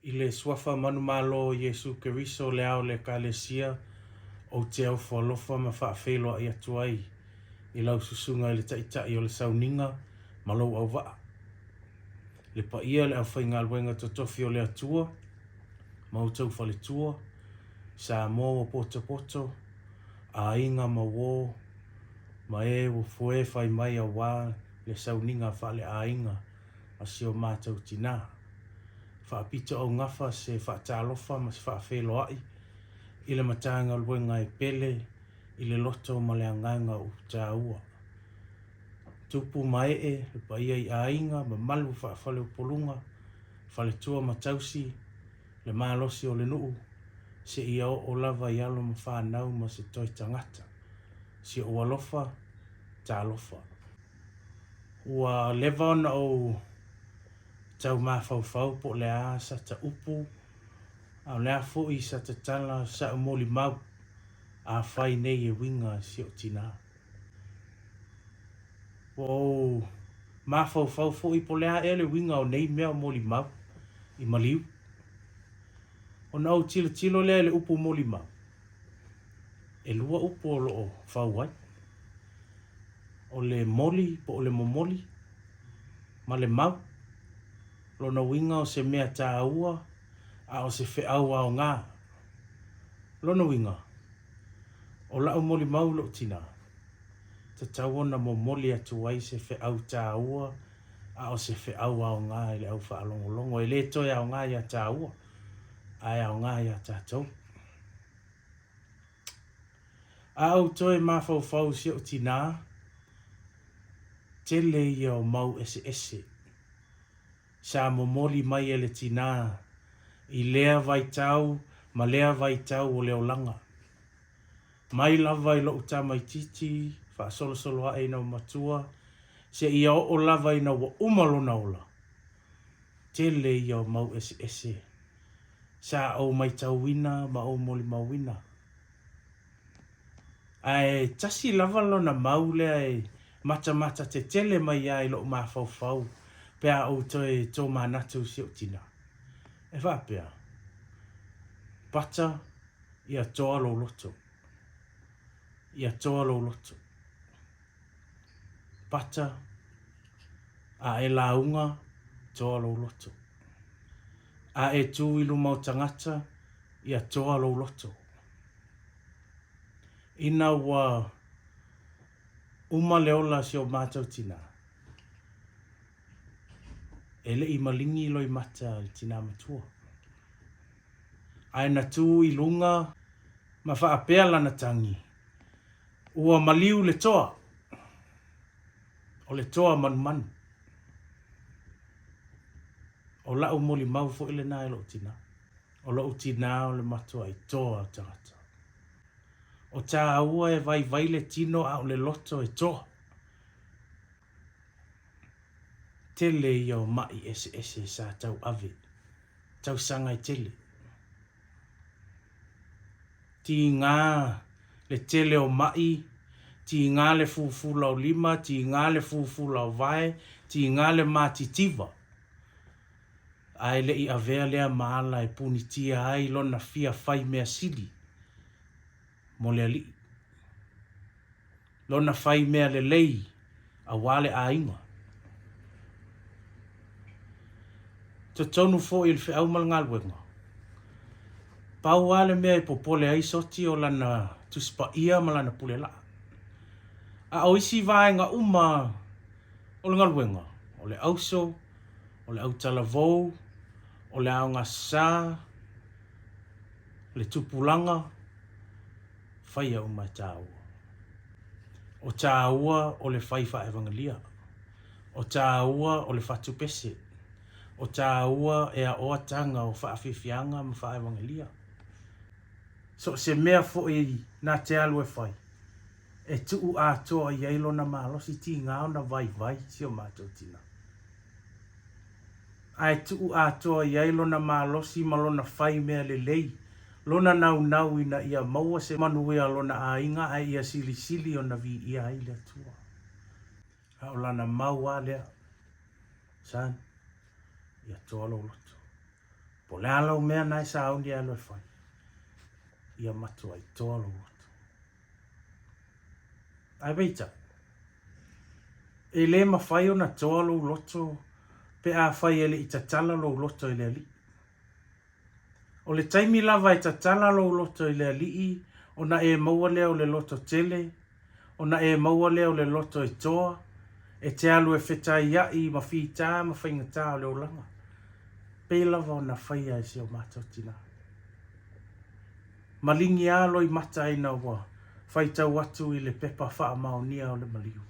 I le suafa manu malo Yesu Keriso le ao le kalesia o te au whalofa ma whaafelo i atu ai. I lau susunga i le taitai o le sauninga ma lau au waa. Le pa ia le au whainga alwenga totofi o le atua, ma utau whale tua, sa mo o poto poto, a inga ma wo, ma e wo fue whai mai a wā le sauninga whale a inga a sio mātou tina. Whaapita o ngafa se whaatalofa ma se whaafelo ai, i le matanga alwenga e pele, i le loto ma le anganga u tāua. Tupu mai e, le pa ia i a inga, ma malu whaafale upolunga, whale tua ma tausi, le malosi o le nuu, se ia o lava i alo ma whanau ma se toi tangata, se o alofa, ta alofa. Ua leva ona o tau mawhauwhau po le a sa ta upu, au lea fui sa ta tala sa o Molimau, a whai nei e winga si o tina. O mawhauwhau fui po lea e le winga o nei mea o Molimau, i maliu. O nau tilo lea le upu Molimau. E lua upu o loo whauai. O le moli po o le momoli. Ma le mau. Lona winga o se mea tā ua. A o se fe au au ngā. Lona winga. O lau Molimau lo tina. Te tauona momoli atu ai se fe au tā ua. A o se fe au au ngā i le au whaalongolongo. E le toi au ngā ia tā ua. Ai au ngā ia tātou. A au toi mawhauwhau si o tina. Tele ia o mau ese ese. Sa momoli mai ele tina. I lea vai tau, ma lea vai tau o leo langa. Mai lava i lo utamai titi, wha solo solo a eina matua, se ia o lava ina wa umalona ola. Tele ia o mau ese ese. Sa au mai tau wina, ma au Molimau wina. Ai tasi lava lona mau lea e mata te tele mai ai lo mawhauwhau, pea au toi tō manatu si o tina. E whapea. Pata ia toa lo loto. Ia toa lo loto. Pata a e launga toa lo loto. A e tu ilu mau tangata ia toa lo loto. Ina wa uma leola si o mātou tina. Ele i malingi loi mata tina matua. Ai na tu i lunga ma whaapea lana tangi. Ua maliu le toa. O le toa manu. O lau Molimau fo ile nai lo tina. O lau tina o le matua i toa tangata. O tā aua e vai le tino au le loto e toa. Tele ia o mai ese sa tau ave. Tau sanga i tele. Ti ngā le tele o mai, ti ngā le fufula o lima, ti ngā le fufula o vai, ti ngā le matitiva. Ai le i avea lea maala e punitia ai lona fia fai mea sili. Mo le ali. Lona fai mea le lei a wale a inga. Te tonu fo il fe au malngal wenga. Pau ale mea i popole ai Soti o lana tuspa ia malana pule la. A oisi vaenga uma o le ngalwenga. O le auso, o le autalavou, o le aonga sa, le tupulanga, whaia uma tāua. O tāua o le whaifa evangelia. O tāua o le whatupese. O tāua e a oatanga o whaafefianga ma wha evangelia. So se mea fo i nā te alu e whai. E tuu atoa i eilo na malosi ti ngāo na vai si o mātou tina. Ai tuu atoa i eilo na malosi malona whai mea le lei. Lona nau ina ia maua se manuia lona a inga ai ia sili o na vi ia ai le atua. Hao lana maua lea. San. Ia toa lo loto. Po le alau mea nai sa au ni alo e whai. Ia matua I toa lo watu. Ai beita. E le ma whai o na toa lo loto. Pe a whai ele I tatala lo loto I le ali. O le taimi lava I tatala lo loto I le ali. O na e maua lea o le loto tele. O na e maua lea o le loto e toa. E te alu e whetai iai ma whita ma whaingata o le olanga. Pe lava o na whaia e se o mātou tina. Malingi alo I mata ina wa. Whaitau atu I le pepa wha maonia o le maliu.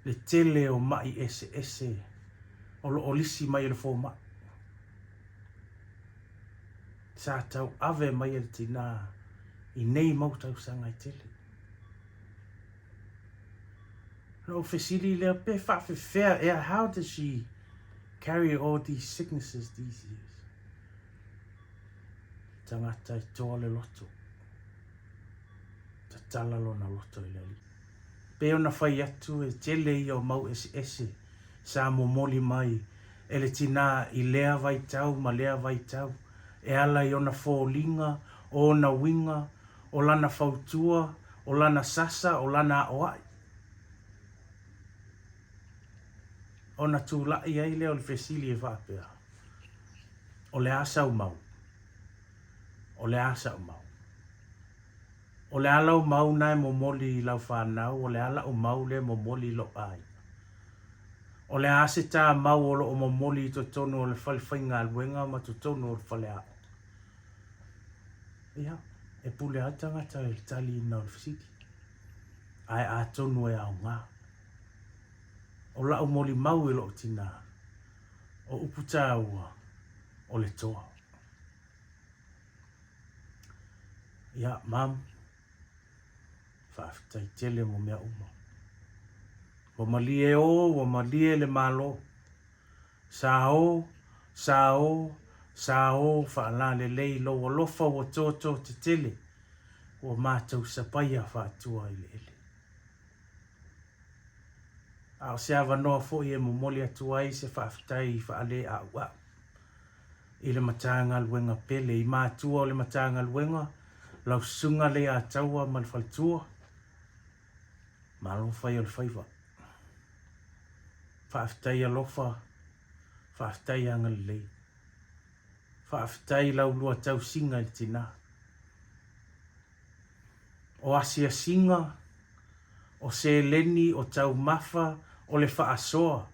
Le tele o mai ese ese. O lo olisi mai le fō mai. Sa tau ave mai le tina. I nei mautau sanga I tele. No facility le pe fa fe fair. Yeah, how does she carry all these sicknesses these years? Tangata I toa le loto. Ta tala lo na loto I le ali. Pe ona whai atu e tele I o mau ese ese. Sa mo moli mai. E le tina I lea vai tau ma lea vai tau. E ala I ona fōlinga, o na winga, o lana fautua, o lana sasa, o lana oai. Ona tūlai ai leo le fesili e whapea. O le asa mau. O le asa mau. O le ala o mau nai mo moli lau whanau, o le ala o mau le mo moli lo ai. O le ase tā mau o lo o mo moli to tono o le whalwhainga alwenga ma to tono o le whale ao. Ia, e pule atanga ta e tali ina o le fisiki. Ai a tono e au ngā. O la o Molimau e lo tina. O uputa ua o le toa. Ia, mam. Whaafitai tele mo mea uma. Wa malie o, wa malie le malo. Sa o, whaala le lei lo wa lofa wa tōtō te tele. Wa mātou sapaya whaatua I le ele. Ao se awa noa fo I e mo moli atua I se whaafitai whaale a ua. I le matanga luenga pele, I mātua o le matanga luenga, lau sunga le a taua ma le whalitua. Malo whai o le whaiva. Whaafitai a lofa, whaafitai anga le lei. Whaafitai lau lua tau singa I tina. O asia singa, o se leni, o tau mafa, o le whaasoa.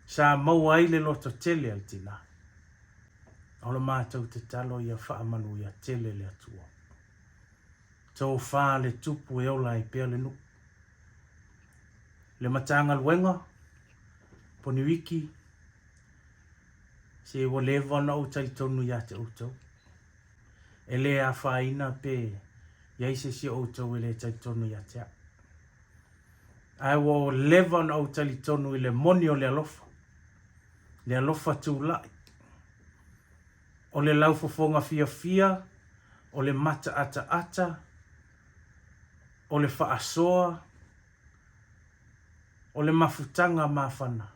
Sa mau ai le loto tele al tina. O le mātou te talo ia whaamanu ia tele le atua. Tau wha le tupu e ola I pia le nuku. Le matanga luenga, poni wiki, se wa lewa na o tali tonu ia te outou. E le a whaina pe, ia se si outou e le tali tonu ia te a. Ai wa lewa na o tali tonu I le moni o le alofa. Le alofa tūlai. O le laufofonga fia fia, o le mata ata ata, o le whaasoa, o le mafutanga mawhana.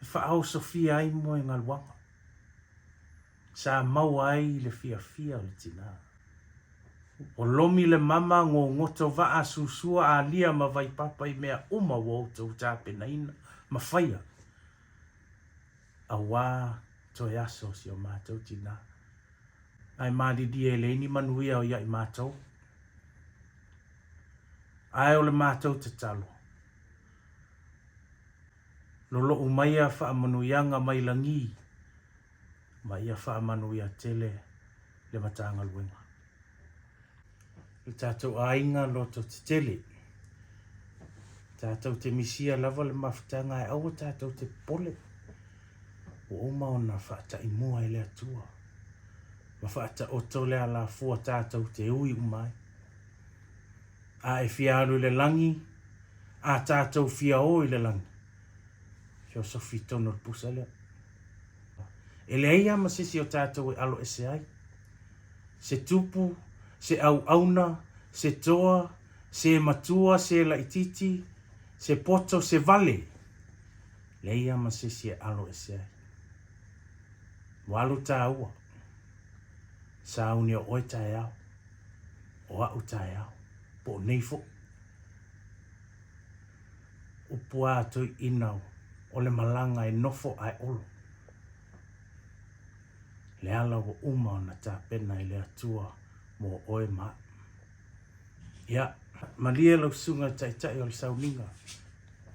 E whaau sofia ai mo e ngaluanga. Sa mau ai le fia fia o le tina. O lomi le mama ngō ngoto waa susua a lia ma vai papa I mea uma wautou tāpena ina ma whaia. A wā toi aso si o mātou tina. Ai mālidi e leini manuia o ia I mātou. Ai o le mātou te talo. Lolo umaia whaamanuianga mai langi. Ma ia whaamanuia tele le matanga luenga. Le tātou ainga loto te tele. Tātou te misia lava le mawhitanga e aua tātou te pole. O oma ona whaata I mua I le atua. Ma whaata oto le ala fua tātou te ui umai. A e fiaru le langi. A tātou fia o I le langi. Fio sofi tono le pusa lea. E le eia ma sisi o tātou E alo ese ai. Se tupu, se au auna, se toa, se matua, se laititi, se poto, se vale. Le ia masisi alo e se. Walu ta ua. Sa uni o oe tae au. O au tae au. Po neifo. Upua tui inau. O le malanga e nofo ai olo. Le ala o uma o na ta pena i le atua mo oe ma. Ia, malia lau sunga tai tai o le sauninga.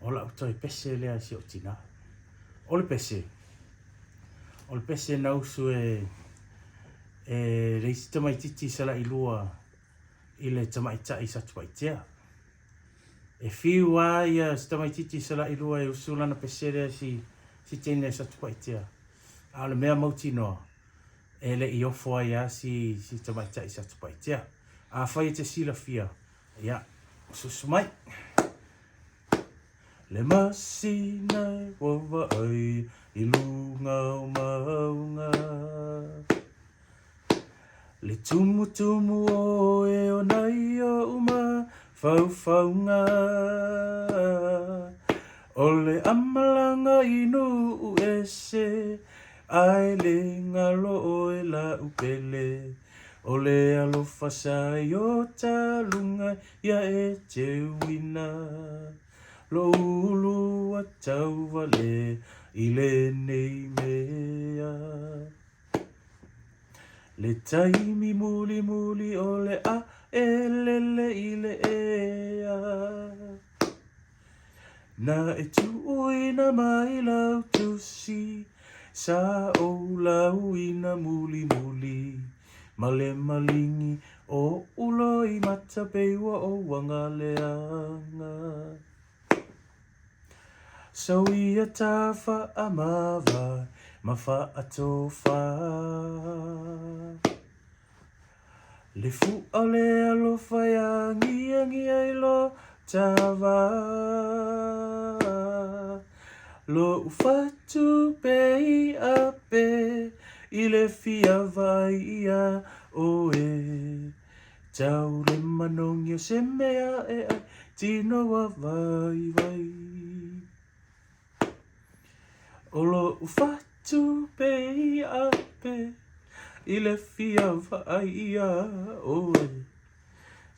O la utoi pese lea si o tina. O le pese. O le pese na usu reisi tamaititi sala ilua i le tamaitai sa tupaitea. E fiua ia tamaititi sala ilua e usulana pese lea si tene sa tupaitea. A le mea mautinoa. E le i ofo ia si tamaitai sa tupaitea. A whai te sila fia. Ia, susumai. Le masina wawa ai i lunga o maunga. Le tumu tumu o e o nai o uma faufaunga. O le amalanga inu ese ai le ngalo o e la upele. O le alofa sai o talunga ia e te wina. Lo ulu a tau wale i le nei mea. Le taimi muli muli o le a e lele i le ea. Na e tu uina mai lau tusi sa o lau ina muli muli. Male malingi o ulo i mata peiwa o wanga leanga. So ia tafa a mawa, mafa a tofa. Le fu a le alofa ya ngi lo tawa. Lo ufatu pei a pe, i le fia vai ia o e. Tau le manongia se mea e ai, tino wa vai vai. Olo ufatu pei a pe, i le fia vai ia o e.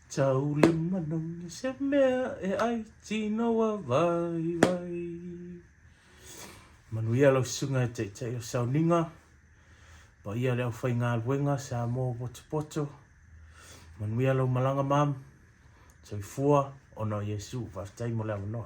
Tau le manongia se mea e ai, tino wa vai vai. Manuia lau sunga e te o sauninga. Pa ia leo whai ngā luenga sa mō poto. Manuia lau malanga mam. Sa i fua o no Yesu. Vastai mo leo no.